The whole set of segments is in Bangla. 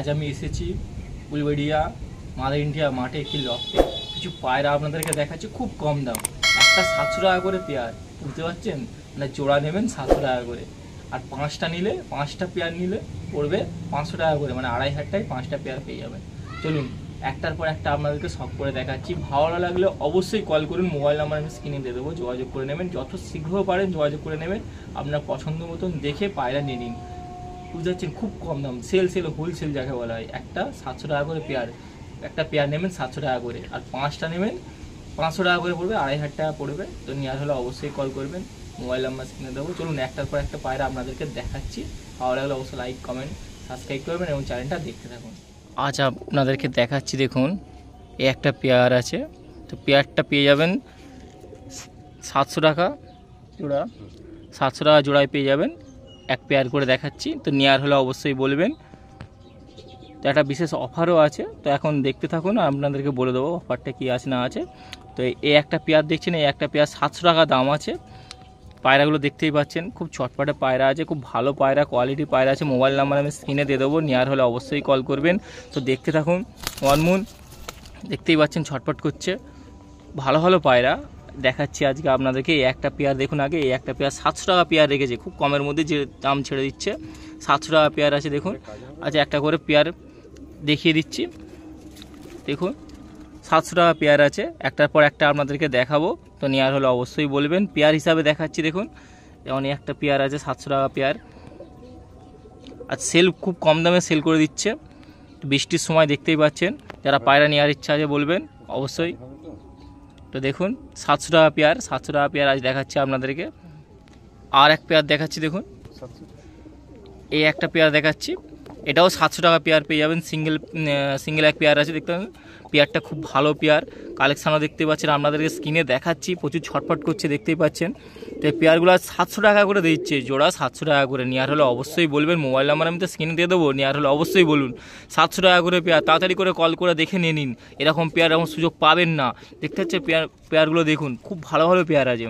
আজ আমি এসেছি উলবেড়িয়া মাদার ইন্ডিয়া মাঠে একটি লফটে কিছু পায়রা আপনাদেরকে দেখাচ্ছি খুব কম দাম। একটা 700 টাকা করে পেয়ার, বুঝতে পারছেন? মানে জোড়া নেবেন 700 টাকা করে, আর 5টা নিলে 5টা পেয়ার নিলে পড়বে 500 টাকা করে, মানে 2500টায় 5টা পেয়ার পেয়ে যাবেন। চলুন একটার পর একটা আপনাদেরকে সব করে দেখাচ্ছি। ভালো লাগলে অবশ্যই কল করুন, মোবাইল নাম্বার আমি স্ক্রিনে দিয়ে দেবো, যোগাযোগ করে নেবেন। যত শীঘ্র পারেন যোগাযোগ করে নেবেন, আপনার পছন্দ মতন দেখে পায়রা নিয়ে নিন। বুঝতে পারছেন? খুব কম দাম, সেল হোলসেল যাকে বলা হয়। একটা 700 টাকা করে পেয়ার, একটা পেয়ার নেবেন 700 টাকা করে, আর 5টা নেবেন 500 টাকা করে পড়বে, 2500 টাকা পড়বে। তো নেওয়ার হলে অবশ্যই কল করবেন, মোবাইল নাম্বার স্ক্রিনে দেবো। চলুন একটার পর একটা পায়রা আপনাদেরকে দেখাচ্ছি। ভালো লাগলে অবশ্যই লাইক কমেন্ট সাবস্ক্রাইব করবেন এবং চ্যানেলটা দেখতে থাকুন। আজ আপনাদেরকে দেখাচ্ছি, দেখুন এই একটা পেয়ার আছে। তো পেয়ারটা পেয়ে যাবেন 700 টাকা জোড়া, 700 টাকা জোড়ায় পেয়ে যাবেন। এক পেয়ার করে দেখাচ্ছি, তো নেওয়ার হলে অবশ্যই বলবেন। তো একটা বিশেষ অফারও আছে, তো এখন দেখতে থাকুন, আপনাদেরকে বলে দেবো অফারটা কী আছে না আছে। তো এই একটা পেয়ার দেখছেন, এই একটা পেয়ার 700 টাকা দাম আছে। পায়রাগুলো দেখতেই পাচ্ছেন, খুব চটপটে পায়রা আছে, খুব ভালো পায়রা, কোয়ালিটি পায়রা আছে। মোবাইল নাম্বার আমি স্ক্রিনে দিয়ে দেবো, নেওয়ার হলে অবশ্যই কল করবেন। তো দেখতে থাকুন, ওয়ানমুন দেখতেই পাচ্ছেন ছটপট করছে, ভালো ভালো পায়রা দেখাচ্ছি আজকে আপনাদেরকে। এই একটা পেয়ার দেখুন, আগে এই একটা পেয়ার 700 টাকা পেয়ার রেখেছে, খুব কমের মধ্যে যে দাম ছেড়ে দিচ্ছে। 700 টাকা পেয়ার আছে দেখুন। আচ্ছা একটা করে পেয়ার দেখিয়ে দিচ্ছি, দেখুন 700 টাকা পেয়ার আছে, একটার পর একটা আপনাদেরকে দেখাবো। তো নেওয়ার হলে অবশ্যই বলবেন। পেয়ার হিসাবে দেখাচ্ছি দেখুন, যেমন একটা পেয়ার আছে 700 টাকা পেয়ার, আর সেল খুব কম দামে সেল করে দিচ্ছে। বৃষ্টির সময় দেখতেই পাচ্ছেন, যারা পায়রা নেওয়ার ইচ্ছা আছে বলবেন অবশ্যই। তো দেখুন 700 টাকা পেয়ার, 700 টাকা পেয়ার আজ দেখাচ্ছি আপনাদেরকে। আর এক পেয়ার দেখাচ্ছি দেখুন, এই একটা পেয়ার দেখাচ্ছি, এটাও 700 টাকা পেয়ার পেয়ে যাবেন। সিঙ্গেল এক পেয়ার আছে, দেখতে পাবেন পেয়ারটা খুব ভালো পেয়ার, কালেকশানও দেখতে পাচ্ছেন, আপনাদেরকে স্ক্রিনে দেখাচ্ছি, প্রচুর ছটফট করছে দেখতেই পাচ্ছেন। তো এই পেয়ারগুলো 700 টাকা করে দিচ্ছে জোড়া, 700 টাকা করে। নেওয়ার হলে অবশ্যই বলবেন, মোবাইল নাম্বার আমি তো স্ক্রিনে দিয়ে দেবো, নেওয়ার হলে অবশ্যই বলুন। 700 টাকা করে পেয়ার, তাড়াতাড়ি করে কল করে দেখে নিয়ে নিন, এরকম পেয়ার এরকম সুযোগ পাবেন না। দেখতে হচ্ছে পেয়ারগুলো দেখুন, খুব ভালো ভালো পেয়ার আছে।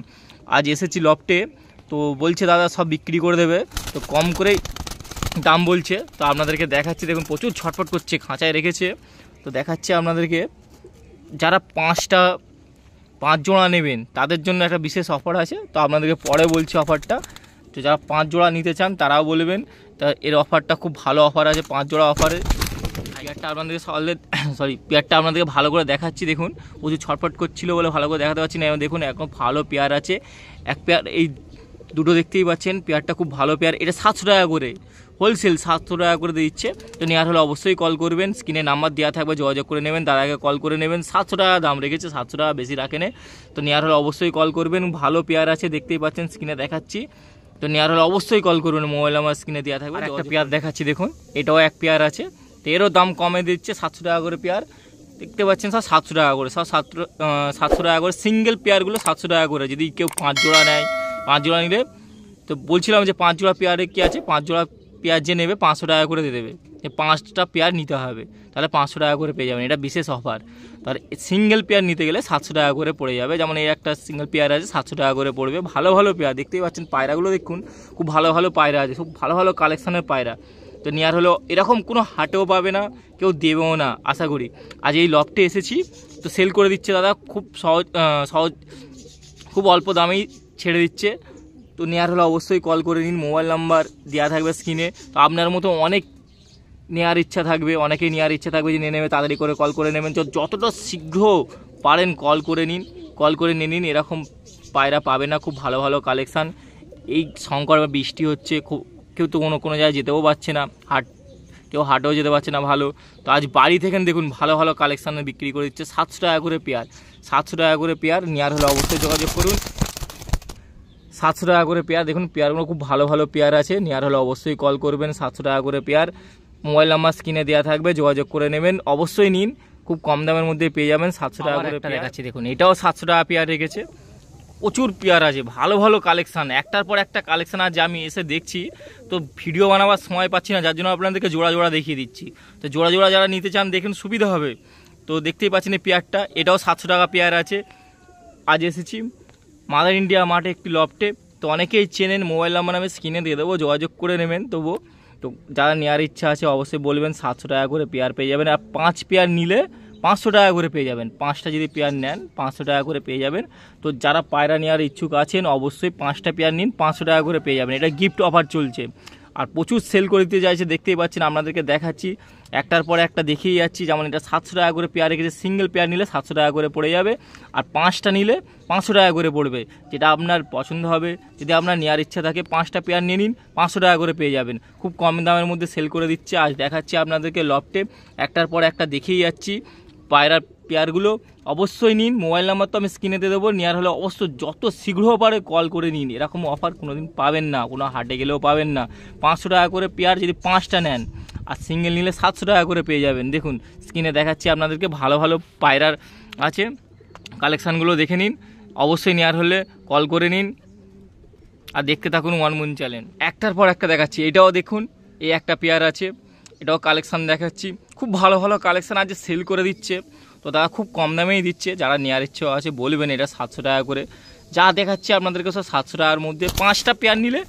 আজ এসেছি লফটে, তো বলছে দাদা সব বিক্রি করে দেবে, তো কম করেই দাম বলছে। তো আপনাদেরকে দেখাচ্ছি দেখুন, প্রচুর ছটফট করছে, খাঁচায় রেখেছে। তো দেখাচ্ছি আপনাদেরকে, যারা 5 জোড়া নেবেন তাদের জন্য একটা বিশেষ অফার আছে, তো আপনাদেরকে পরে বলছি অফারটা। তো যারা 5 জোড়া নিতে চান তারাও বলবেন, তা এর অফারটা খুব ভালো অফার আছে, 5 জোড়া অফারে। পেয়ারটা আপনাদেরকে পেয়ারটা আপনাদেরকে ভালো করে দেখাচ্ছি দেখুন, প্রচুর ছটফট করছিল বলে ভালো করে দেখাতে পারছি না। দেখুন এখন ভালো পেয়ার আছে, এক পেয়ার এই দুটো দেখতেই পাচ্ছেন, পেয়ারটা খুব ভালো পেয়ার। এটা 700 টাকা করে হোলসেল, 700 টাকা করে দিচ্ছে। তো নেওয়ার হলে অবশ্যই কল করবেন, স্ক্রিনে নাম্বার দেওয়া থাকবে, যোগাযোগ করে নেবেন, তার আগে কল করে নেবেন। 700 টাকা দাম রেখেছে, 700 টাকা বেশি রাখেনে। তো নেওয়ার হলে অবশ্যই কল করবেন, ভালো পেয়ার আছে দেখতেই পাচ্ছেন, স্ক্রিনে দেখাচ্ছি। তো নেওয়ার হলে অবশ্যই কল করবেন, মোবাইল নাম্বার স্ক্রিনে দেওয়া থাকবে। একটা পেয়ার দেখাচ্ছি দেখুন, এটাও এক পেয়ার আছে, তো এরও দাম কমে দিচ্ছে, 700 টাকা করে পেয়ার দেখতে পাচ্ছেন, সব 700 টাকা করে, সব 700 টাকা করে। সিঙ্গেল পেয়ারগুলো 700 টাকা করে, যদি কেউ 5 জোড়া নেয়, 5 জোড়া নিলে তো বলছিলাম যে 5 জোড়া পেয়ারে কী আছে, 5 জোড়া পেয়ার যে নেবে 500 টাকা করে দিয়ে দেবে, যে 5টা পেয়ার নিতে হবে, তাহলে 500 টাকা করে পেয়ে যাবেন। এটা বিশেষ অফার। তার সিঙ্গেল পেয়ার নিতে গেলে 700 টাকা করে পড়ে যাবে, যেমন এই একটা সিঙ্গেল পেয়ার আছে 700 টাকা করে পড়বে। ভালো ভালো পেয়ার দেখতেই পাচ্ছেন, পায়রাগুলো দেখুন, খুব ভালো ভালো পায়রা আছে, খুব ভালো ভালো কালেকশানের পায়রা। তো নেওয়ার হলো এরকম কোনো হাটেও পাবে না, কেউ দেবেও না আশা করি। আজ এই লফটে এসেছি, তো সেল করে দিচ্ছে দাদা, খুব সহজ খুব অল্প দামেই ছেড়ে দিচ্ছে। তো নেওয়ার হলে অবশ্যই কল করে নিন, মোবাইল নাম্বার দেওয়া থাকবে স্ক্রিনে। তো আপনার মতো অনেক নেওয়ার ইচ্ছা থাকবে, অনেকেই নেওয়ার ইচ্ছা থাকবে যে নিয়ে নেবে, তাড়াতাড়ি করে কল করে নেবেন। যতটা শীঘ্র পারেন কল করে নিন, কল করে নিয়ে নিন, এরকম পায়রা পাবে না, খুব ভালো ভালো কালেকশান। এই সংকট বা বৃষ্টি হচ্ছে, কেউ তো কোনো জায়গায় যেতেও পারছে না, কেউ হাটেও যেতে পারছে না ভালো। তো আজ বাড়ি থেকে দেখুন ভালো ভালো কালেকশানে বিক্রি করে দিচ্ছে, 700 টাকা করে পেয়ার, 700 টাকা করে পেয়ার। নেওয়ার হলে অবশ্যই যোগাযোগ করুন, 700 টাকা করে পেয়ার। দেখুন পেয়ারগুলো খুব ভালো ভালো পেয়ার আছে, নেওয়ার হলে অবশ্যই কল করবেন। 700 টাকা করে পেয়ার, মোবাইল নাম্বার স্ক্রিনে দেওয়া থাকবে, যোগাযোগ করে নেবেন, অবশ্যই নিন, খুব কম দামের মধ্যে পেয়ে যাবেন। 700 টাকা করে দেখাচ্ছি দেখুন, এটাও 700 টাকা পেয়ার রেখেছে, প্রচুর পেয়ার আছে, ভালো ভালো কালেকশান, একটার পর একটা কালেকশান আজ আমি এসে দেখছি। তো ভিডিও বানাবার সময় পাচ্ছি না, যার জন্য আপনাদেরকে জোড়া জোড়া দেখিয়ে দিচ্ছি। তো জোড়া জোড়া যারা নিতে চান দেখুন, সুবিধা হবে। তো দেখতেই পাচ্ছেন এই পেয়ারটা, এটাও 700 টাকা পেয়ার আছে। আজ এসেছি মাদার ইন্ডিয়া মাঠে একটি লফটে, তো অনেকেই চেনেন, মোবাইল নাম্বার আমি স্ক্রিনে দিয়ে দেবো, যোগাযোগ করে নেবেন। তবুও তো যারা নেওয়ার ইচ্ছা আছে অবশ্যই বলবেন, 700 টাকা করে পেয়ার পেয়ে যাবেন। আর 5 পেয়ার নিলে 500 টাকা করে পেয়ে যাবেন। 5টা যদি পেয়ার নেন 500 টাকা করে পেয়ে যাবেন। তো যারা পায়রা নেওয়ার ইচ্ছুক আছেন অবশ্যই 5টা পেয়ার নিন, 500 টাকা করে পেয়ে যাবেন। এটা গিফট অফার চলছে, আর প্রচুর সেল করে দিতে চাইছে, দেখতেই পাচ্ছেন, আপনাদেরকে দেখাচ্ছি একটার পর একটা দেখিয়ে যাচ্ছি। যেমন এটা 700 টাকা করে পেয়ার রেখেছে, সিঙ্গেল পেয়ার নিলে 700 টাকা করে পড়ে যাবে, আর 5টা নিলে 500 টাকা করে পড়বে। যেটা আপনার পছন্দ হবে, যদি আপনার নেওয়ার ইচ্ছা থাকে 5টা পেয়ার নিয়ে নিন, 500 টাকা করে পেয়ে যাবেন। খুব কম দামের মধ্যে সেল করে দিচ্ছে। আজ দেখাচ্ছি আপনাদেরকে লফটে, একটার পর একটা দেখিয়ে যাচ্ছি পায়রার পেয়ারগুলো। অবশ্যই নিন, মোবাইল নাম্বার তো আমি স্ক্রিনে দিয়ে দেবো। নেওয়ার হলে অবশ্যই যত শীঘ্র পারে কল করে নিন। এরকম অফার কোনোদিন পাবেন না, কোনো হাটে গেলেও পাবেন না। 500 টাকা করে পেয়ার যদি 5টা নেন, আর সিঙ্গেল নিলে 700 টাকা করে পেয়ে যাবেন। দেখুন স্ক্রিনে দেখাচ্ছি আপনাদেরকে, ভালো ভালো পায়রার আছে, কালেকশানগুলো দেখে নিন। অবশ্যই নেওয়ার হলে কল করে নিন, আর দেখতে থাকুন ওয়ান মুন চ্যানেল। একটার পর একটা দেখাচ্ছি। এটাও দেখুন, এই একটা পেয়ার আছে, এটাও কালেকশান দেখাচ্ছি। খুব ভালো ভালো কালেকশান আছে, সেল করে দিচ্ছে। তো তারা খুব কম দামেই দিচ্ছে। যারা নেওয়ার ইচ্ছে আছে বলবেন, এটা 700 টাকা করে। যা দেখাচ্ছি আপনাদেরকে সব 700 টাকার মধ্যে। 5টা পেয়ার নিলে,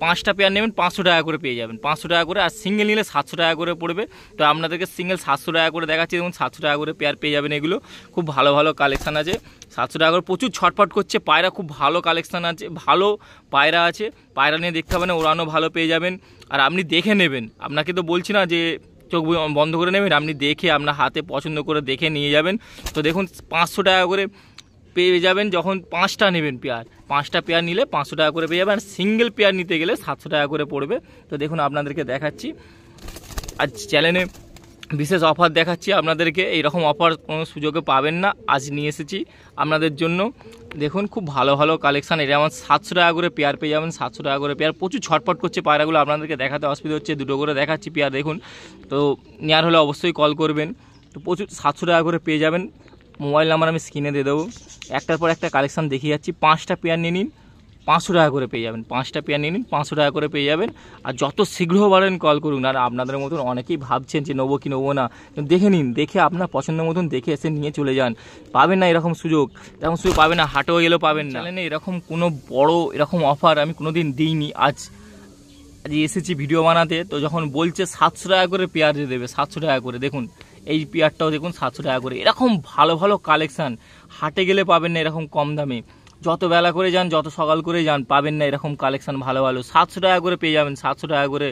5টা পেয়ার নেবেন 500 টাকা করে পেয়ে যাবেন, 500 টাকা করে। আর সিঙ্গেল নিলে 700 টাকা করে পড়বে। তো আপনাদেরকে সিঙ্গেল 700 টাকা করে দেখাচ্ছি। দেখুন 700 টাকা করে পেয়ার পেয়ে যাবেন। এগুলো খুব ভালো ভালো কালেকশান আছে, 700 টাকা করে। প্রচুর ছটফট করছে পায়রা, খুব ভালো কালেকশান আছে, ভালো পায়রা আছে। পায়রা নিয়ে দেখতে হবে না, ওড়ানো ভালো পেয়ে যাবেন। আর আপনি দেখে নেবেন, আপনাকে তো বলছি না যে চোখ বন্ধ করে নেবেন, আপনি দেখে আপনার হাতে পছন্দ করে দেখে নিয়ে যাবেন। তো দেখুন 500 টাকা করে পেয়ে যাবেন যখন 5টা নেবেন পেয়ার। 5টা পেয়ার নিলে 500 টাকা করে পেয়ে যাবেন। আর সিঙ্গেল পেয়ার নিতে গেলে 700 টাকা করে পড়বে। তো দেখুন আপনাদেরকে দেখাচ্ছি, আজ চ্যানেলে বিশেষ অফার দেখাচ্ছি আপনাদেরকে। এইরকম অফার কোনো সুযোগে পাবেন না, আজ নিয়ে এসেছি আপনাদের জন্য। দেখুন খুব ভালো ভালো কালেকশান। এটা আমার 700 টাকা করে পেয়ার পেয়ে যাবেন, 700 টাকা করে পেয়ার। প্রচুর ছটপট করছে পায়রাগুলো, আপনাদেরকে দেখাতে অসুবিধা হচ্ছে, দুটো করে দেখাচ্ছি পেয়ার। দেখুন, তো নেওয়ার হলে অবশ্যই কল করবেন। তো প্রচুর 700 টাকা করে পেয়ে যাবেন। মোবাইল নাম্বার আমি স্ক্রিনে দিয়ে দেবো। একটার পর একটা কালেকশান দেখিয়ে যাচ্ছি। 5টা পেয়ার নিয়ে নিন, 500 টাকা করে পেয়ে যাবেন। 5টা পেয়ার নিয়ে নিন, 500 টাকা করে পেয়ে যাবেন। আর যত শীঘ্র পারেন কল করুন। আর আপনাদের মতন অনেকেই ভাবছেন যে নেবো কি নেবো না, দেখে নিন, দেখে আপনার পছন্দের মতন দেখে এসে নিয়ে চলে যান। পাবেন না এরকম সুযোগ, এরকম সুযোগ পাবেন না, হাটেও গেলেও পাবেন না। চ্যানেলে এরকম কোনো বড় এরকম অফার আমি কোনোদিন দিইনি। আজ এসেছি ভিডিও বানাতে। তো যখন বলছে 700 টাকা করে পেয়ার দিয়ে দেবে, 700 টাকা করে, দেখুন এই পেয়ারটাও দেখুন 700 টাকা করে। এরকম ভালো ভালো কালেকশান হাটে গেলে পাবেন না এরকম কম দামে। যত বেলা করে যান, যত সকাল করে যান, পাবেন না এরকম কালেকশান ভালো ভালো। 700 টাকা করে পেয়ে যাবেন, 700 টাকা করে।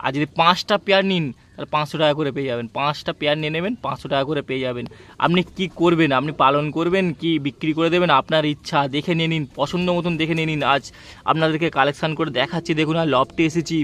আর যদি 5টা পেয়ার নিন তাহলে 500 টাকা করে পেয়ে যাবেন। 5টা পেয়ার নিয়ে নেবেন, 500 টাকা করে পেয়ে যাবেন। আপনি কি করবেন, আপনি পালন করবেন কি বিক্রি করে দেবেন, আপনার ইচ্ছা। দেখে নিয়ে নিন, পছন্দ মতন দেখে নিয়ে নিন। আজ আপনাদেরকে কালেকশান করে দেখাচ্ছি। দেখুন, আর লফটে এসেছি,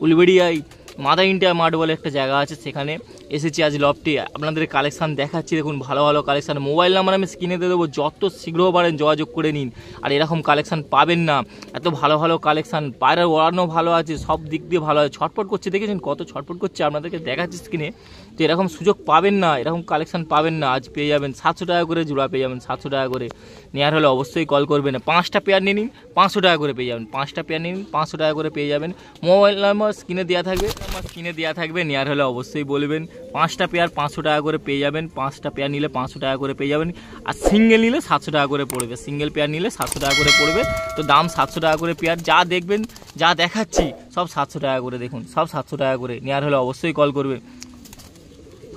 উলবেড়িয়ায় মাদার ইন্ডিয়া মার্ট বলে একটা জায়গা আছে, সেখানে এসেছি আজ লফটে। আপনাদের কালেকশান দেখাচ্ছি, দেখুন ভালো ভালো কালেকশান। মোবাইল নাম্বার আমি স্ক্রিনে দিয়ে দেবো, যত শীঘ্র পারেন যোগাযোগ করে নিন। আর এরকম কালেকশান পাবেন না, এত ভালো ভালো কালেকশান। পায়রার ওড়ানো ভালো আছে, সব দিক দিয়ে ভালো আছে। ছটপট করছে, দেখেছেন কত ছটপট করছে, আপনাদেরকে দেখাচ্ছি স্ক্রিনে। তো এরকম সুযোগ পাবেন না, এরকম কালেকশান পাবেন না। আজ পেয়ে যাবেন 700 টাকা করে জোড়া পেয়ে যাবেন, 700 টাকা করে। নেওয়ার হলে অবশ্যই কল করবেন। 5টা পেয়ার নিয়ে নিন, 500 টাকা করে পেয়ে যাবেন। 5টা পেয়ার নিন, 500 টাকা করে পেয়ে যাবেন। মোবাইল নাম্বার স্ক্রিনে দেওয়া থাকবে, নেওয়ার হলে অবশ্যই বলবেন। 5টা পেয়ার 500 টাকা করে পেয়ে যাবেন। 5টা পেয়ার নিলে 500 টাকা করে পেয়ে যাবেন। আর সিঙ্গেল নিলে 700 টাকা করে পড়বে, সিঙ্গেল পেয়ার নিলে 700 টাকা করে পড়বে। তো দাম 700 টাকা করে পেয়ার। যা দেখবেন, যা দেখাচ্ছি সব 700 টাকা করে। দেখুন সব 700 টাকা করে। নেওয়ার হলে অবশ্যই কল করবে।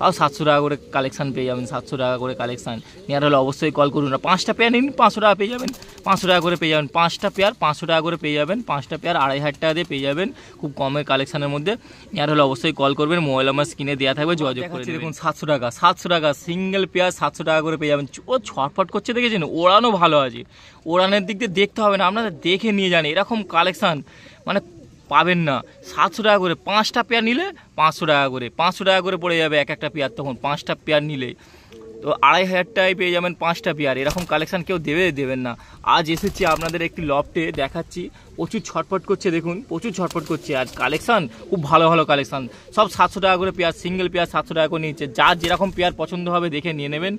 তাও 700 টাকা করে কালেকশান পেয়ে যাবেন, 700 টাকা করে কালেকশান। নেওয়ার হলে অবশ্যই কল করুন। আর 5টা পেয়ার নিন, 500 টাকা পেয়ে যাবেন, 500 টাকা করে পেয়ে যাবেন। 5টা পেয়ার 500 টাকা করে পেয়ে যাবেন। 5টা পেয়ার 2500 টাকা দিয়ে পেয়ে যাবেন, খুব কমের কালেকশানের মধ্যে। নেওয়ার হলে অবশ্যই কল করবেন। মোবাইল নাম্বার স্ক্রিনে দেওয়া থাকবে, যোগাযোগ করে দেখুন। 700 টাকা, 700 টাকা সিঙ্গেল পেয়ার 700 টাকা করে পেয়ে যাবেন। ও ছটফট করছে, দেখেছেন, ওড়ানো ভালো আছে। ওড়ানোর দিক দিয়ে দেখতে হবে না, আপনারা দেখে নিয়ে যান। এরকম কালেকশান মানে পাবেন না। 700 টাকা করে। 5টা পেয়ার নিলে 500 টাকা করে, 500 টাকা করে পড়ে যাবে এক একটা পেয়ার। তখন 5টা পেয়ার নিলে তো 2500 টাকায় পেয়ে যাবেন 5টা পেয়ার। এরকম কালেকশান কেউ দেবেন না। আজ এসেছি আপনাদের একটি লফটে, দেখাচ্ছি। প্রচুর ছটফট করছে, দেখুন প্রচুর ছটফট করছে। আর কালেকশান খুব ভালো ভালো কালেকশান, সব 700 টাকা করে পেয়ার। সিঙ্গেল পেয়ার 700 টাকা করে নিচ্ছে। যার যেরকম পেয়ার পছন্দ হবে দেখে নিয়ে নেবেন।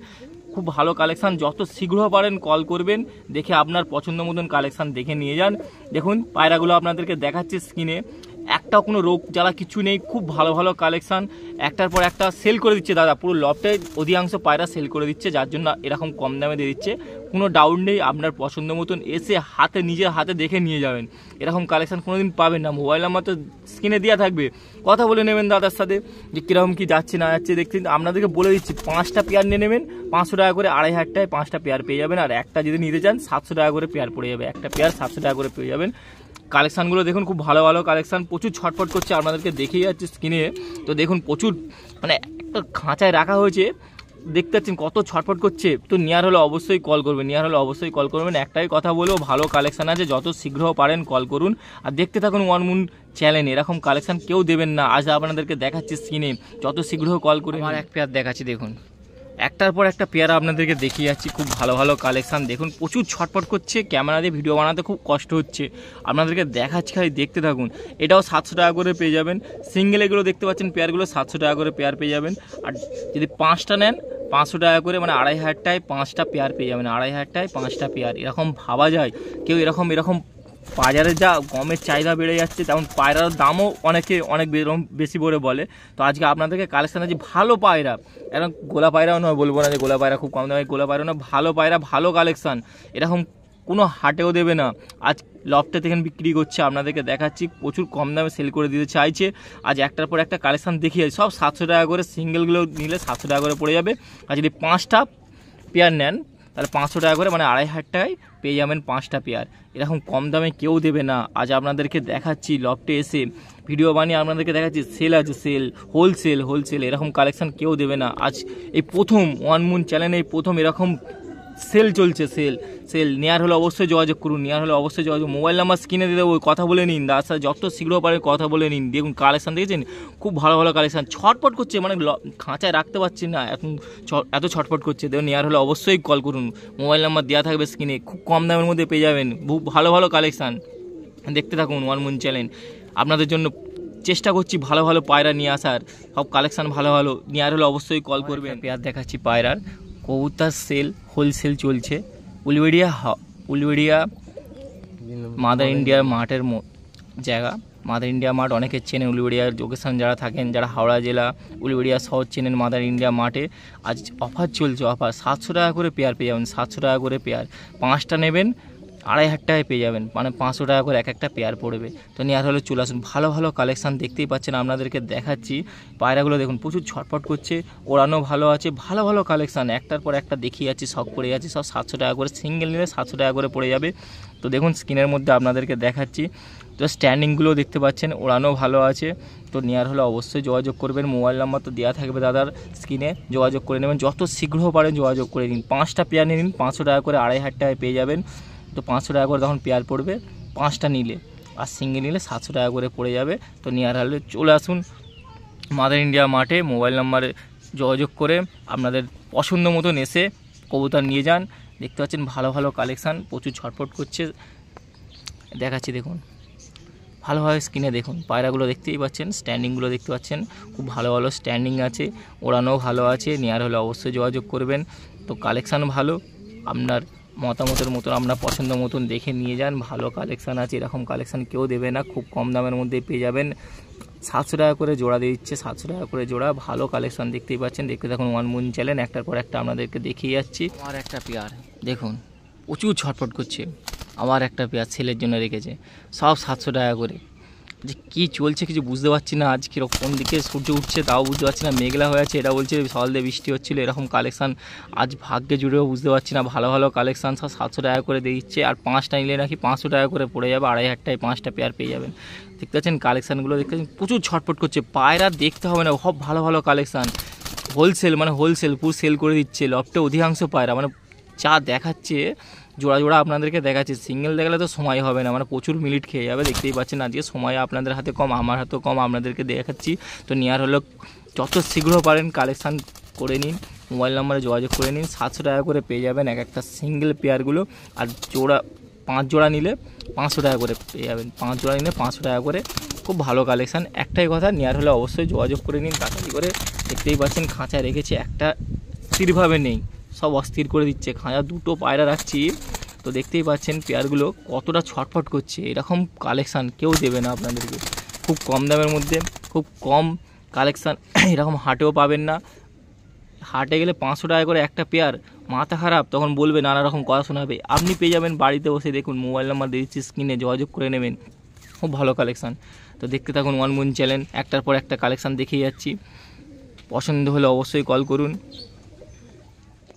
খুব ভালো কালেকশান, যত শীঘ্র পারেন কল করবেন, দেখে আপনার পছন্দ মতন কালেকশান দেখে নিয়ে যান। দেখুন পায়রাগুলো আপনাদেরকে দেখাচ্ছি স্ক্রিনে, একটাও কোনো রোগ জ্বালা কিছু নেই। খুব ভালো ভালো কালেকশান, একটার পর একটা সেল করে দিচ্ছে দাদা। পুরো লফটে অধিকাংশ পায়রা সেল করে দিচ্ছে, যার জন্য এরকম কম দামে দিয়ে দিচ্ছে। কোনো ডাউট নেই, আপনার পছন্দ মতন এসে নিজের হাতে দেখে নিয়ে যাবেন। এরকম কালেকশান কোনোদিন পাবেন না। মোবাইল নাম্বার তো স্ক্রিনে দেওয়া থাকবে, কথা বলে নেবেন দাদার সাথে যে কীরকম কী যাচ্ছে না যাচ্ছে দেখতে। আপনাদেরকে বলে দিচ্ছি 5টা পেয়ার নিয়ে নেবেন 500 টাকা করে, 2500 টাকায় 5টা পেয়ার পেয়ে যাবেন। আর একটা যদি নিতে চান 700 টাকা করে পেয়ার পড়ে যাবে, একটা পেয়ার 700 টাকা করে পেয়ে যাবেন। কালেকশানগুলো দেখুন, খুব ভালো ভালো কালেকশান, প্রচুর ছটফট করছে, আপনাদেরকে দেখেই যাচ্ছে স্ক্রিনে। তো দেখুন প্রচুর মানে একটা খাঁচায় রাখা হয়েছে, দেখতে পাচ্ছেন কত ছটফট করছে। তো নেওয়ার হলে অবশ্যই কল করবেন, একটাই কথা বলবো, ভালো কালেকশান আছে, যত শীঘ্র পারেন কল করুন। আর দেখতে থাকুন ওয়ান মুন চ্যানেল, এরকম কালেকশান কেউ দেবেন না। আজ আপনাদেরকে দেখাচ্ছি স্ক্রিনে, যত শীঘ্র কল করে। আমার এক পেয়ার দেখাচ্ছি, দেখুন একটার পর একটা পেয়ারা আপনাদেরকে দেখিয়ে যাচ্ছি, খুব ভালো ভালো কালেকশান। দেখুন প্রচুর ছটফট করছে, ক্যামেরা দিয়ে ভিডিও বানাতে খুব কষ্ট হচ্ছে, আপনাদেরকে দেখাচ্ছি, খালি দেখতে থাকুন। এটাও 700 টাকা করে পেয়ে যাবেন। সিঙ্গেল এগুলো দেখতে পাচ্ছেন পেয়ারগুলো 700 টাকা করে পেয়ার পেয়ে যাবেন। আর যদি 5টা নেন 500 টাকা করে, মানে 2500 টাকায় 5টা পেয়ার পেয়ে যাবেন। 2500 টাকায় 5টা পেয়ার, এরকম ভাবা যায় কেউ? এরকম বাজারে যা গমের চাহিদা বেড়ে যাচ্ছে, তেমন পায়রার দামও অনেক বেশি করে বলে। তো আজকে আপনাদেরকে কালেকশান আছে ভালো পায়রা, এরকম গোলা পায়রাও নয়, বলবো না যে গোলা পায়রা খুব কম দামে, গোলা পায়রা নয়, ভালো পায়রা, ভালো কালেকশান, এরকম কোনো হাটেও দেবে না। আজ লফটে থেকে বিক্রি করছে, আপনাদেরকে দেখাচ্ছি, প্রচুর কম দামে সেল করে দিতে চাইছে। আজ একটার পর একটা কালেকশান দেখিয়ে সব 700 টাকা করে, সিঙ্গেলগুলো নিলে 700 টাকা করে পড়ে যাবে। আর যদি 5টা পেয়ার নেন তাহলে 500 টাকা করে, মানে 2500 টাকায় পেয়ে যাবেন 5টা পেয়ার। এরকম কম দামে কেউ দেবে না। আজ আপনাদেরকে দেখাচ্ছি লফটে এসে ভিডিও বানিয়ে আপনাদেরকে দেখাচ্ছি, সেল আছে, সেল হোলসেল, এরকম কালেকশান কেউ দেবে না। আজ এই প্রথম ওয়ান মুন চ্যানেলে প্রথম এরকম সেল চলছে, সেল নেওয়ার হলে অবশ্যই যোগাযোগ করুন, মোবাইল নাম্বার স্ক্রিনে দিয়ে দেবো, কথা বলে নিন, তার সাথে যত শীঘ্র পারে কথা বলে নিন। দেখুন কালেকশান দেখেছেন, খুব ভালো ভালো কালেকশান, ছটপট করছে, মানে খাঁচায় রাখতে পারছি না, এত ছটপট করছে। দেখুন নেওয়ার হলে অবশ্যই কল করুন, মোবাইল নাম্বার দেওয়া থাকবে স্ক্রিনে, খুব কম দামের মধ্যে পেয়ে যাবেন, খুব ভালো ভালো কালেকশান। দেখতে থাকুন ওয়ান মুন চ্যানেল, আপনাদের জন্য চেষ্টা করছি ভালো ভালো পায়রা নিয়ে আসার, সব কালেকশান ভালো নেওয়ার হলে অবশ্যই কল করবেন। পেয়ার দেখাচ্ছি পায়রার, কবুতর হোলসেল চলছে, উলবেড়িয়া মাদার ইন্ডিয়ার মাঠের জায়গা। মাদার ইন্ডিয়া মাঠ অনেকে চেনেন, উলবেড়িয়ার লোকেশান যারা থাকেন, যারা হাওড়া জেলা উলবেড়িয়া শহর চেনেন, মাদার ইন্ডিয়া মাঠে আজ অফার চলছে, 700 টাকা করে পেয়ার পেয়ে যাবেন, 700 টাকা করে পেয়ার, 5টা নেবেন 2500 টাকায় পেয়ে যাবেন, মানে 500 টাকা করে একটা পেয়ার পড়বে। তো নেওয়ার হলে চলে আসুন, ভালো ভালো কালেকশান দেখতেই পাচ্ছেন, আপনাদেরকে দেখাচ্ছি। পায়রাগুলো দেখুন প্রচুর ছটফট করছে, ওড়ানো ভালো আছে, ভালো ভালো কালেকশান, একটার পর একটা দেখিয়ে যাচ্ছি, সব পড়ে যাচ্ছে, সব 700 টাকা করে, সিঙ্গেল নিলে 700 টাকা করে পড়ে যাবে। তো দেখুন স্ক্রিনের মধ্যে আপনাদেরকে দেখাচ্ছি, তো স্ট্যান্ডিংগুলো দেখতে পাচ্ছেন, ওড়ানো ভালো আছে। তো নেওয়ার হলে অবশ্যই যোগাযোগ করবেন, মোবাইল নাম্বার তো দেওয়া থাকবে দাদার স্ক্রিনে, যোগাযোগ করে নেবেন, যত শীঘ্র পারেন যোগাযোগ করে নিন। 5টা পেয়ার নিয়ে নিন, 500 টাকা করে, 2500 টাকায় পেয়ে যাবেন। তো 500 টাকা করে তখন পেয়ার পড়বে 5টা নিলে, আর সিঙ্গেল নিলে 700 টাকা করে পড়ে যাবে। তো নেওয়ার হলে চলে আসুন মাদার ইন্ডিয়া মাঠে, মোবাইল নাম্বারে যোগাযোগ করে আপনাদের পছন্দ মতন এসে কবুতর নিয়ে যান। দেখতে পাচ্ছেন ভালো ভালো কালেকশান, প্রচুর ছটফট করছে, দেখাচ্ছি দেখুন ভালোভাবে স্ক্রিনে দেখুন, পায়রাগুলো দেখতেই পাচ্ছেন, স্ট্যান্ডিংগুলো দেখতে পাচ্ছেন, খুব ভালো ভালো স্ট্যান্ডিং আছে, ওড়ানো ভালো আছে। নেওয়ার হলে অবশ্যই যোগাযোগ করবেন। তো কালেকশান ভালো, আপনার মতামতের মতন, আপনার পছন্দ মতন দেখে নিয়ে যান, ভালো কালেকশান আছে, এরকম কালেকশান কেউ দেবে না, খুব কম দামের মধ্যে পেয়ে যাবেন। 700 টাকা করে জোড়া দিয়ে দিচ্ছে, 700 টাকা করে জোড়া, ভালো কালেকশান দেখতেই পাচ্ছেন। দেখতে থাকুন ওয়ান মুন চ্যানেল, একটার পর একটা আপনাদেরকে দেখিয়ে যাচ্ছি। আমার একটা পেয়ার দেখুন প্রচুর ছটফট করছে, আমার একটা পেয়ার ছেলের জন্য রেখেছে, সব 700 টাকা করে। যে কী চলছে কিছু বুঝতে পারছি না, আজ কীরকম কোন দিকে সূর্য উঠছে তাও বুঝতে পারছি না, মেঘলা হয়ে আছে, এটা বলছে সকাল দিয়ে বৃষ্টি হচ্ছিলো, এরকম কালেকশান আজ ভাগ্যে জুড়েও বুঝতে পারছি না। ভালো ভালো কালেকশান সব 700 টাকা করে দিয়ে দিচ্ছে, আর 5টা নিলে নাকি 500 টাকা করে পড়ে যাবে, 2500 টাকায় 5টা পেয়ার পেয়ে যাবেন। দেখতে পাচ্ছেন কালেকশানগুলো, দেখতে পাচ্ছেন প্রচুর ছটফট করছে, পায়রা দেখতে হবে না, সব ভালো ভালো কালেকশান, হোলসেল পুরো সেল করে দিচ্ছে। লফটে অধিকাংশ পায়রা, মানে যা দেখাচ্ছে জোড়া আপনাদেরকে দেখাচ্ছে, সিঙ্গেল দেখালে তো সময় হবে না, মানে প্রচুর মিনিট খেয়ে যাবে। দেখতেই পাচ্ছেন আজকে সময় আপনাদের হাতে কম, আমার হাতেও কম, আপনাদেরকে দেখাচ্ছি। তো নেওয়ার হলো যত শীঘ্র পারেন কালেকশান করে নিন, মোবাইল নাম্বারে যোগাযোগ করে নিন, 700 টাকা করে পেয়ে যাবেন একটা সিঙ্গেল পেয়ারগুলো। আর 5 জোড়া নিলে 500 টাকা করে পেয়ে যাবেন, 5 জোড়া নিলে 500 টাকা করে, খুব ভালো কালেকশান। একটাই কথা, নেওয়ার হলে অবশ্যই যোগাযোগ করে নিন তাড়াতাড়ি করে। দেখতেই পাচ্ছেন খাঁচায় রেখেছি, একটা স্থিরভাবে নেই, সব অস্থির করে দিচ্ছে, খাঁচা 2টো পায়রা রাখছি। তো দেখতেই পাচ্ছেন পেয়ারগুলো কতটা ছটফট করছে, এরকম কালেকশান কেউ দেবে না আপনাদেরকে, খুব কম দামের মধ্যে, খুব কম কালেকশান, এরকম হাটেও পাবেন না। হাটে গেলে 500 টাকা করে একটা পেয়ার, মাথা খারাপ তখন বলবে, নানা রকম কথা শোনাবে। আপনি পেয়ে যাবেন বাড়িতে বসে। দেখুন মোবাইল নাম্বার দিয়ে দিচ্ছি স্ক্রিনে, যোগাযোগ করে নেবেন। খুব ভালো কালেকশান। তো দেখতে থাকুন ওয়ান মুন চ্যানেল, একটার পর একটা কালেকশান দেখিয়ে যাচ্ছি। পছন্দ হলে অবশ্যই কল করুন।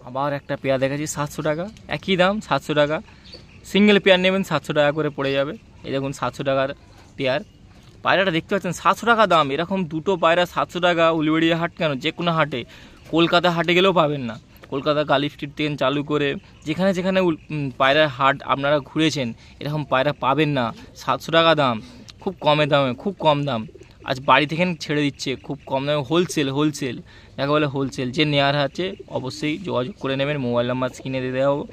আবার একটা পেয়ার দেখাচ্ছি 700 টাকা, একই দাম 700 টাকা। সিঙ্গেল পেয়ার নেবেন 700 টাকা করে পড়ে যাবে। এই দেখুন 700 টাকার পেয়ার। পায়রাটা দেখতে পাচ্ছেন 700 টাকা দাম। এরকম দুটো পায়রা 700 টাকা উলুবেড়িয়া হাট কেন, যে কোনো হাটে, কলকাতা হাটে গেলেও পাবেন না। কলকাতা কালী স্ট্রিট থেকে চালু করে যেখানে যেখানে পায়রার হাট আপনারা ঘুরেছেন, এরকম পায়রা পাবেন না। 700 টাকা দাম, খুব কমে দামে, খুব কম দাম। আজ বাড়ি থেকে ছেড়ে দিচ্ছে খুব কম দামে, হোলসেল যাকে বলে হোলসেল। যে নেওয়ার আছে অবশ্যই যোগাযোগ করে নেবেন, মোবাইল নাম্বার স্ক্রিনে দিয়ে দেওয়া হবে।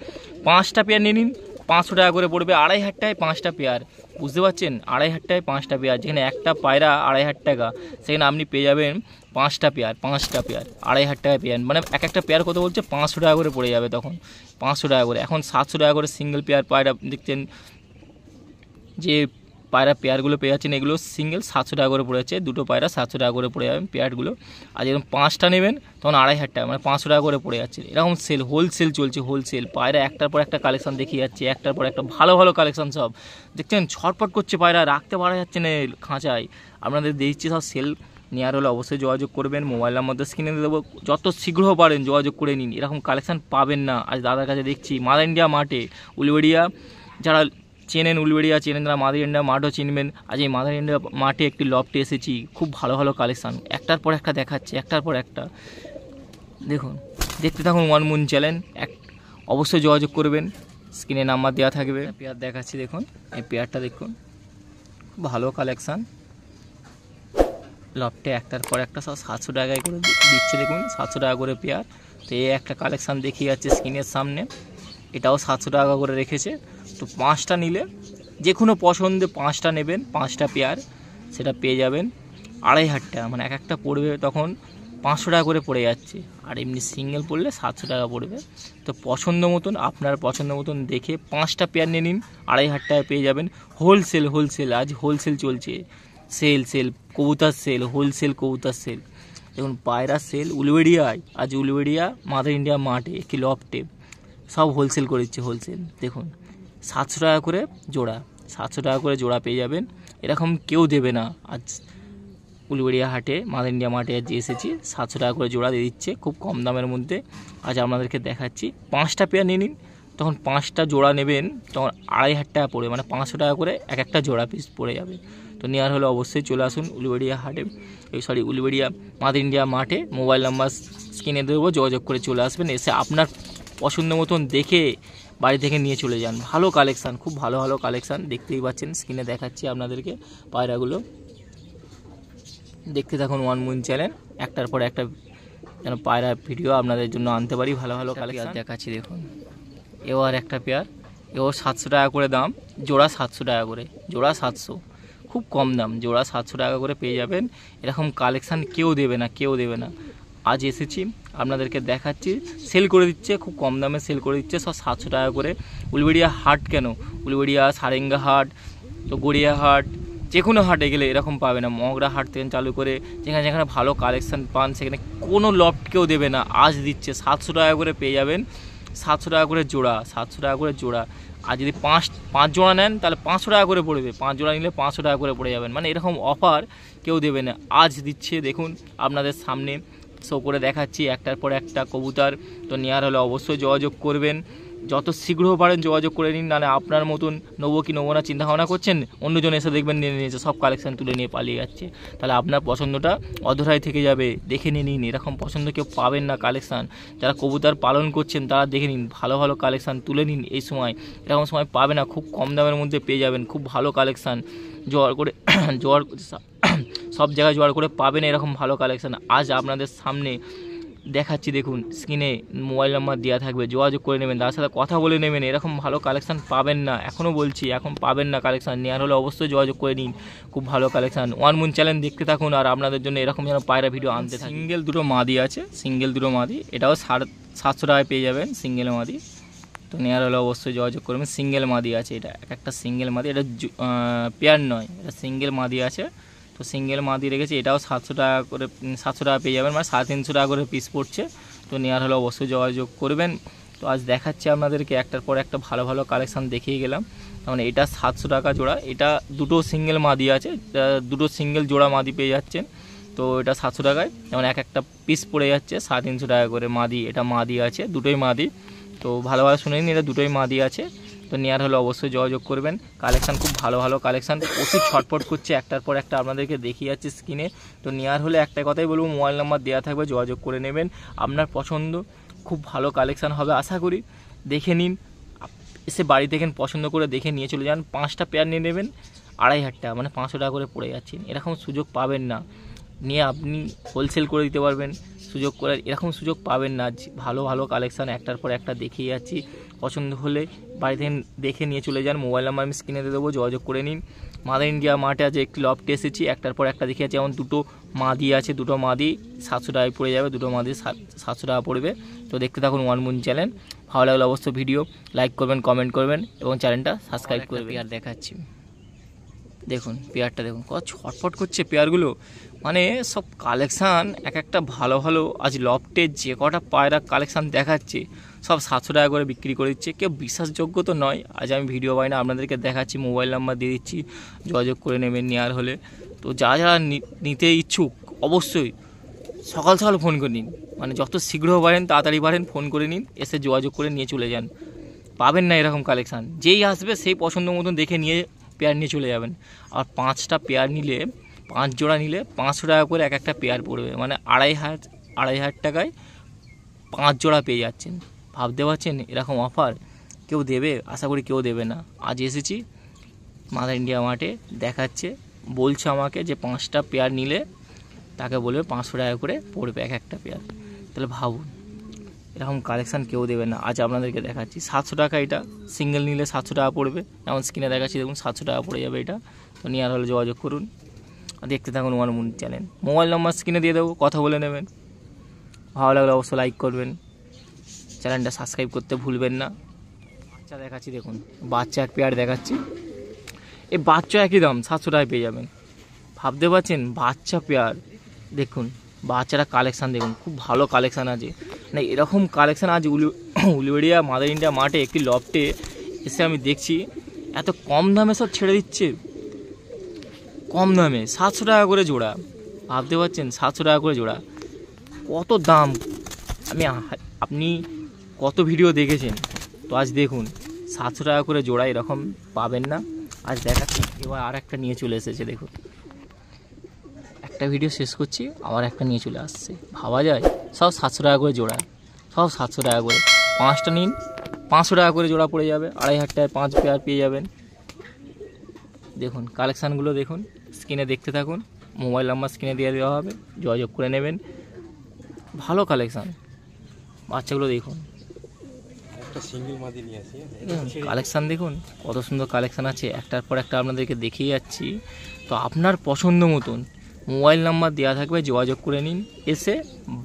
5টা পেয়ার নিয়ে নিন, 500 টাকা করে পড়বে। 2,500 টাকায় 5টা পেয়ার, বুঝতে পারছেন? 2,500 টাকায় 5টা পেয়ার। যেখানে একটা পায়রা 2,500 টাকা, সেখানে আপনি পেয়ে যাবেন 5টা পেয়ার। 2,500 টাকায় পেয়ার, মানে একটা পেয়ার কত বলছে, 500 টাকা করে পড়ে যাবে তখন, 500 টাকা করে। এখন 700 টাকা করে সিঙ্গেল পেয়ার পায়রা দেখছেন। যে পায়রা পেয়ারগুলো পেয়ে যাচ্ছেন, এগুলো সিঙ্গেল 700 টাকা করে পড়ে যাচ্ছে। দুটো পায়রা 700 টাকা করে পড়ে যাবেন পেয়ারগুলো। আর যখন 5টা নেবেন তখন 2,500 টাকা, মানে 500 টাকা করে পড়ে যাচ্ছে। এরকম সেল, হোলসেল চলছে, হোলসেল। পায়রা একটার পর একটা কালেকশন দেখিয়ে যাচ্ছে, একটার পর একটা ভালো ভালো কালেকশন সব দেখছেন। ছটপট করছে পায়রা, রাখতে পারা যাচ্ছে না খাঁচায়। আপনাদের দিচ্ছি সব সেল। নেওয়ার হলে অবশ্যই যোগাযোগ করবেন, মোবাইল নাম্বার স্ক্রিনে দেবো। যত শীঘ্র পারেন যোগাযোগ করে নিন, এরকম কালেকশান পাবেন না। আজ দাদার কাছে দেখছি মাদার ইন্ডিয়া মাঠে, উলুবেড়িয়া যারা চেনেন, উলুবেড়িয়া চেনেন, তারা মাদার ইন্ডিয়া মাঠও চিনবেন। আজ এই মাদার ইন্ডিয়া মাঠে একটি লফটে এসেছি, খুব ভালো ভালো কালেকশান, একটার পর একটা দেখাচ্ছে, একটার পর একটা। দেখুন, দেখতে থাকুন ওয়ান মুন চ্যানেল। অবশ্যই যোগাযোগ করবেন, স্ক্রিনে নাম্বার দেওয়া থাকবে। পেয়ার দেখাচ্ছি, দেখুন এই পেয়ারটা দেখুন, খুব ভালো কালেকশান। লফটে একটার পর একটা সব 700 টাকায় করে দিচ্ছে, দেখুন 700 টাকা করে পেয়ার। তো এই একটা কালেকশান দেখিয়ে যাচ্ছে স্ক্রিনের সামনে, এটাও 700 টাকা করে রেখেছে। তো 5টা নিলে, যে কোনো পছন্দে 5টা নেবেন, 5টা পেয়ার, সেটা পেয়ে যাবেন 2,500 টাকা, মানে একটা পড়বে তখন 500 টাকা করে পড়ে যাচ্ছে। আর এমনি সিঙ্গেল পড়লে 700 টাকা পড়বে। তো পছন্দ মতন, আপনার পছন্দ মতন দেখে 5টা পেয়ার নিয়ে নিন, 2,500 টাকায় পেয়ে যাবেন। হোলসেল, আজ হোলসেল চলছে, সেল কবুতর সেল, হোলসেল কবুতর সেল। দেখুন পায়রা সেল উলুবেড়িয়ায়, আজ উলুবেড়িয়া মাদার ইন্ডিয়া মাঠে কি লফটে সব হোলসেল করে দিচ্ছে, হোলসেল। দেখুন 700 টাকা করে জোড়া, 700 টাকা করে জোড়া পেয়ে যাবেন। এরকম কেউ দেবে না। আজ উলুবেড়িয়া হাটে, মাদার ইন্ডিয়া মাঠে আজ এসেছি, 700 টাকা করে জোড়া দিয়ে দিচ্ছে খুব কম দামের মধ্যে। আজ আপনাদেরকে দেখাচ্ছি। 5টা পেয়ার নিয়ে নিন, তখন 5টা জোড়া নেবেন, তখন 2,500 টাকা পড়বে, মানে 500 টাকা করে একটা জোড়া পিস পড়ে যাবে। তো নেওয়ার হলে অবশ্যই চলে আসুন উলুবেড়িয়া হাটে, উলুবেড়িয়া মাদার ইন্ডিয়া মাঠে। মোবাইল নাম্বার স্ক্রিনে দেবো, যোগাযোগ করে চলে আসবেন। এসে আপনার পছন্দ মতন দেখে বাড়ি থেকে নিয়ে চলে যান। ভালো কালেকশান, খুব ভালো ভালো কালেকশান দেখতেই পাচ্ছেন, স্ক্রিনে দেখাচ্ছি আপনাদেরকে পায়রাগুলো। দেখতে থাকুন ওয়ান মুন চ্যানেল, একটার পর একটা যেন পায়রা ভিডিও আপনাদের জন্য আনতে পারি, ভালো ভালো কালেকশান দেখাচ্ছি। দেখুন এবার একটা পেয়ার, এও 700 টাকা করে দাম, জোড়া 700 টাকা করে, জোড়া 700, খুব কম দাম। জোড়া 700 টাকা করে পেয়ে যাবেন। এরকম কালেকশান কেউ দেবে না, কেউ দেবে না। আজ এসেছি, আপনাদেরকে দেখাচ্ছি। সেল করে দিচ্ছে, খুব কম দামে সেল করে দিচ্ছে সব 700 টাকা করে। উলুবেড়িয়া হাট কেন, উলুবেড়িয়া, সারেঙ্গা হাট, তো গড়িয়া হাট, যে কোনো হাটে গেলে এরকম পাবে না। মগরা হাট থেকে চালু করে যেখানে যেখানে ভালো কালেকশান পান, সেখানে কোনো লফট কেউ দেবে না। আজ দিচ্ছে 700 টাকা করে পেয়ে যাবেন, 700 টাকা করে জোড়া, 700 টাকা করে জোড়া। আর যদি 5 জোড়া নেন তাহলে 500 টাকা করে পড়বে, 5 জোড়া নিলে 500 টাকা করে পড়ে যাবেন। মানে এরকম অফার কেউ দেবে না, আজ দিচ্ছে। দেখুন আপনাদের সামনে শো করে দেখাচ্ছি, একটার পর একটা কবুতর। তো নেওয়ার হলে অবশ্যই যোগাযোগ করবেন, যত শীঘ্র পারেন যোগাযোগ করে নিন। নাহলে আপনার মতন নেবো কি নেবো না চিন্তাভাবনা করছেন, অন্যজন এসে দেখবেন নিয়ে নিয়েছে, সব কালেকশান তুলে নিয়ে পালিয়ে যাচ্ছে। তাহলে আপনার পছন্দটা অধরাই থেকে যাবে, দেখে নিয়ে নিন। এরকম পছন্দ কেউ পাবেন না কালেকশান। যারা কবুতর পালন করছেন তারা দেখে নিন, ভালো ভালো কালেকশান তুলে নিন। এই সময় এরকম সময় পাবে না, খুব কম দামের মধ্যে পেয়ে যাবেন খুব ভালো কালেকশান। জোয়ার করে সব জায়গায় জোয়ার করে পাবেন এরকম ভালো কালেকশান। আজ আপনাদের সামনে দেখাচ্ছি, দেখুন স্ক্রিনে মোবাইল নাম্বার দেওয়া থাকবে, যোগাযোগ করে নেবেন, তার সাথে কথা বলে নেবেন। এরকম ভালো কালেকশান পাবেন না, এখনও বলছি, এখন পাবেন না কালেকশান। নেওয়ার হলে অবশ্যই যোগাযোগ করে নিন, খুব ভালো কালেকশান। ওয়ান মুন চ্যানেল দেখতে থাকুন, আর আপনাদের জন্য এরকম যেন পায়রা ভিডিও আনতে থাকি। সিঙ্গেল দুটো মাদি আছে, সিঙ্গেল দুটো মাদি, এটাও 750 টাকায় পেয়ে যাবেন সিঙ্গেল মাদি। তো নেওয়ার হলে অবশ্যই যোগাযোগ করবেন। সিঙ্গেল মাদি আছে, এটা একটা সিঙ্গেল মাদি, এটা পেয়ার নয়, এটা সিঙ্গেল মাদি আছে। তো সিঙ্গেল মাদি রেখেছি, এটাও 700 টাকা করে, 700 টাকা পেয়ে যাবেন, মানে 350 টাকা করে পিস পড়ছে। তো নেওয়ার হলে অবশ্যই যোগাযোগ করবেন। তো আজ দেখাচ্ছি আপনাদেরকে একটার পর একটা ভালো ভালো কালেকশান দেখিয়ে গেলাম। মানে এটা 700 টাকা জোড়া, এটা দুটো সিঙ্গেল মাদি আছে, দুটো সিঙ্গেল জোড়া মাদি পেয়ে যাচ্ছেন। তো এটা 700 টাকায়, যেমন একটা পিস পড়ে যাচ্ছে 350 টাকা করে মাদি। এটা মাদি আছে, দুটোই মাদি। তো ভালোভাবে শুনে নিন, এটা দুটোই মাদি আছে। তো নেওয়ার হলে অবশ্যই যোগাযোগ করবেন। কালেকশান খুব ভালো ভালো কালেকশান, প্রচুর ছটফট করছে, একটার পর একটা আপনাদেরকে দেখিয়ে যাচ্ছে স্ক্রিনে। তো নেওয়ার হলে একটা কথাই বলবো, মোবাইল নাম্বার দেওয়া থাকবে, যোগাযোগ করে নেবেন। আপনার পছন্দ, খুব ভালো কালেকশান হবে আশা করি। দেখে নিন, এসে বাড়ি থেকে পছন্দ করে দেখে নিয়ে চলে যান। 5টা পেয়ার নিয়ে নেবেন 2500 টাকা, মানে 500 টাকা করে পড়ে যাচ্ছেন। এরকম সুযোগ পাবেন না, নিয়ে আপনি হোলসেল করে দিতে পারবেন, সুযোগ করে এরকম সুযোগ পাবেন না। ভালো ভালো কালেকশান একটার পর একটা দেখিয়ে যাচ্ছি, পছন্দ হলে বাড়ি থেকে দেখে নিয়ে চলে যান। মোবাইল নাম্বার আমি স্ক্রিনে দিয়ে দেবো, যোগাযোগ করে নিন। মাদার ইন্ডিয়া মার্টে আজ একটি লফটে এসেছি, একটার পর একটা দেখিয়ে যাচ্ছি। যেমন দুটো মাদি আছে, দুটো মাদি 700 টাকায় পড়ে যাবে, দুটো মাদি 700 টাকা পড়বে। তো দেখতে থাকুন ওয়ান মুন চ্যানেল। ভালো লাগলে অবশ্যই ভিডিও লাইক করবেন, কমেন্ট করবেন এবং চ্যানেলটা সাবস্ক্রাইব করবেন। আর দেখাচ্ছি, দেখুন পেয়ারটা দেখুন কত ছটফট করছে পেয়ারগুলো। মানে সব কালেকশান এক একটা ভালো ভালো। আজ লফটে যে কটা পায়রা কালেকশান দেখাচ্ছে সব 700 টাকা করে বিক্রি করে দিচ্ছে। কেউ বিশ্বাসযোগ্য তো নয়। আজ আমি ভিডিও বানাই না, আপনাদেরকে দেখাচ্ছি, মোবাইল নাম্বার দিয়ে দিচ্ছি, যোগাযোগ করে নেবেন নেওয়ার হলে। তো যারা যারা নিতে ইচ্ছুক অবশ্যই সকাল সকাল ফোন করে নিন, মানে যত শীঘ্র পারেন তাড়াতাড়ি পারেন ফোন করে নিন, এসে যোগাযোগ করে নিয়ে চলে যান। পাবেন না এরকম কালেকশান, যেই আসবে সেই পছন্দ মতন দেখে নিয়ে পেয়ার নিয়ে চলে যাবেন। আর 5টা পেয়ার নিলে, 5 জোড়া নিলে 500 টাকা করে এক একটা পেয়ার পড়বে, মানে 2500 টাকায় 5 জোড়া পেয়ে যাচ্ছেন। ভাবতে পারছেন এরকম অফার কেউ দেবে? আশা করি কেউ দেবে না। আজ এসেছি মাদার ইন্ডিয়া মার্টে, দেখাচ্ছে, বলছে আমাকে যে 5টা পেয়ার নিলে তাকে বলবে 500 টাকা করে পড়বে এক একটা পেয়ার। তাহলে ভাবুন, এরকম কালেকশান কেউ দেবে না। আজ আপনাদেরকে দেখাচ্ছি 700 টাকা, এটা সিঙ্গেল নিলে 700 টাকা পড়বে। যেমন স্ক্রিনে দেখাচ্ছি দেখুন 700 টাকা পড়ে যাবে এটা। তো নেওয়ার হলে যোগাযোগ করুন, দেখতে থাকুন one moon channel. Mobile number স্ক্রিনে দিয়ে দেবো, কথা বলে নেবেন। ভালো লাগলে অবশ্যই লাইক করবেন, চ্যানেলটা সাবস্ক্রাইব করতে ভুলবেন না। বাচ্চা দেখাচ্ছি দেখুন, বাচ্চা এক পেয়ার দেখাচ্ছি। এই বাচ্চা একই দাম 700 টাকায় পেয়ে যাবেন। ভাবতে পারছেন বাচ্চা পেয়ার দেখুন, বাচ্চারা কালেকশান দেখুন, খুব ভালো কালেকশান আছে। মানে এরকম কালেকশান আজ উলুবেড়িয়া মাদার ইন্ডিয়া মার্টে একটি লফটে এসে আমি দেখছি, এত কম দামে সব ছেড়ে দিচ্ছে, কম দামে 700 টাকা করে জোড়া। ভাবতে পারছেন 700 টাকা করে জোড়া, কত দাম। আপনি কত ভিডিও দেখেছেন, তো আজ দেখুন 700 টাকা করে জোড়া এরকম পাবেন না। আজ দেখাচ্ছি, এবার আর একটা নিয়ে চলে এসেছে দেখুন। একটা ভিডিও শেষ করছি, আবার একটা নিয়ে চলে আসছে। ভাবা যায়, সব 700 টাকা করে জোড়া, সব 700 টাকা করে। 5টা নিন 500 টাকা করে জোড়া পড়ে যাবে, 2500 টাকায় 5 পেয়ার পেয়ে যাবেন। দেখুন কালেকশানগুলো দেখুন, স্ক্রিনে দেখতে থাকুন, মোবাইল নাম্বার স্ক্রিনে দিয়ে দেওয়া হবে, যোগাযোগ করে নেবেন। ভালো কালেকশান, বাচ্চাগুলো দেখুন, কালেকশান দেখুন কত সুন্দর কালেকশান আছে, একটার পর একটা আপনাদেরকে দেখিয়ে যাচ্ছি। তো আপনার পছন্দ মতন মোবাইল নাম্বার দেওয়া থাকবে, যোগাযোগ করে নিন, এসে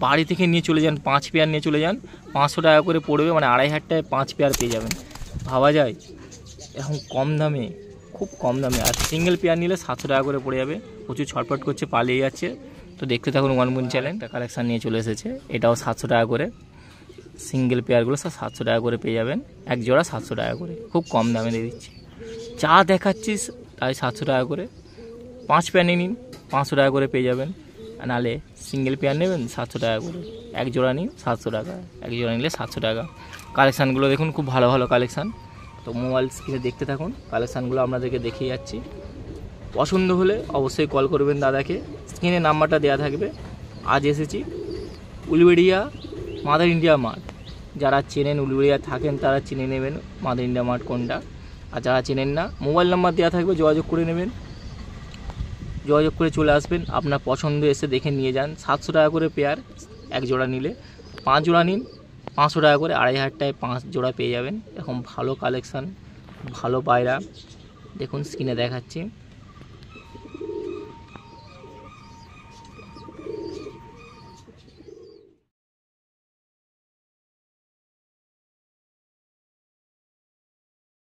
বাড়ি থেকে নিয়ে চলে যান। 5 পেয়ার নিয়ে চলে যান, 500 টাকা করে পড়বে, মানে 2500 টাকায় 5 পেয়ার পেয়ে যাবেন। ভাবা যায় এরকম কম দামে, খুব কম দামে। আর সিঙ্গেল পেয়ার নিলে 700 টাকা করে পড়ে যাবে। প্রচুর ছটফট করছে, পালিয়ে যাচ্ছে। তো দেখতে থাকুন ওয়ান মুন চ্যানেল। একটা কালেকশান নিয়ে চলে এসেছে, এটাও 700 টাকা করে। সিঙ্গেল পেয়ারগুলো সব 700 টাকা করে পেয়ে যাবেন, এক জোড়া 700 টাকা করে, খুব কম দামে দিয়ে দিচ্ছি। যা দেখাচ্ছিস তাই 700 টাকা করে। 5 পেয়ার নিন 500 টাকা করে পেয়ে যাবেন, নাহলে সিঙ্গেল পেয়ার নেবেন 700 টাকা করে। এক জোড়া নিন 700 টাকা, এক জোড়া নিলে 700 টাকা। কালেকশানগুলো দেখুন, খুব ভালো ভালো কালেকশান। তো মোবাইল স্ক্রিনে দেখতে থাকুন, কালেকশানগুলো আপনাদেরকে দেখিয়ে যাচ্ছি। পছন্দ হলে অবশ্যই কল করবেন দাদাকে, স্ক্রিনে নাম্বারটা দেওয়া থাকবে। আজ এসেছি উলুবেড়িয়া মাদার ইন্ডিয়া মার্ট। যারা চেনেন, উলুবেড়িয়া থাকেন, তারা চিনে নেবেন মাদার ইন্ডিয়া মার্ট কোনটা। আর যারা চেনেন না, মোবাইল নাম্বার দেওয়া থাকবে, যোগাযোগ করে নেবেন, যোগাযোগ করে চলে আসবেন। আপনার পছন্দ এসে দেখে নিয়ে যান। 700 টাকা করে পেয়ার, এক জোড়া নিলে। 5 জোড়া নিন 500 টাকা করে, 2500 টাকায় 5 জোড়া পেয়ে যাবেন। এরকম ভালো কালেকশান, ভালো পায়রা দেখুন, স্ক্রিনে দেখাচ্ছি।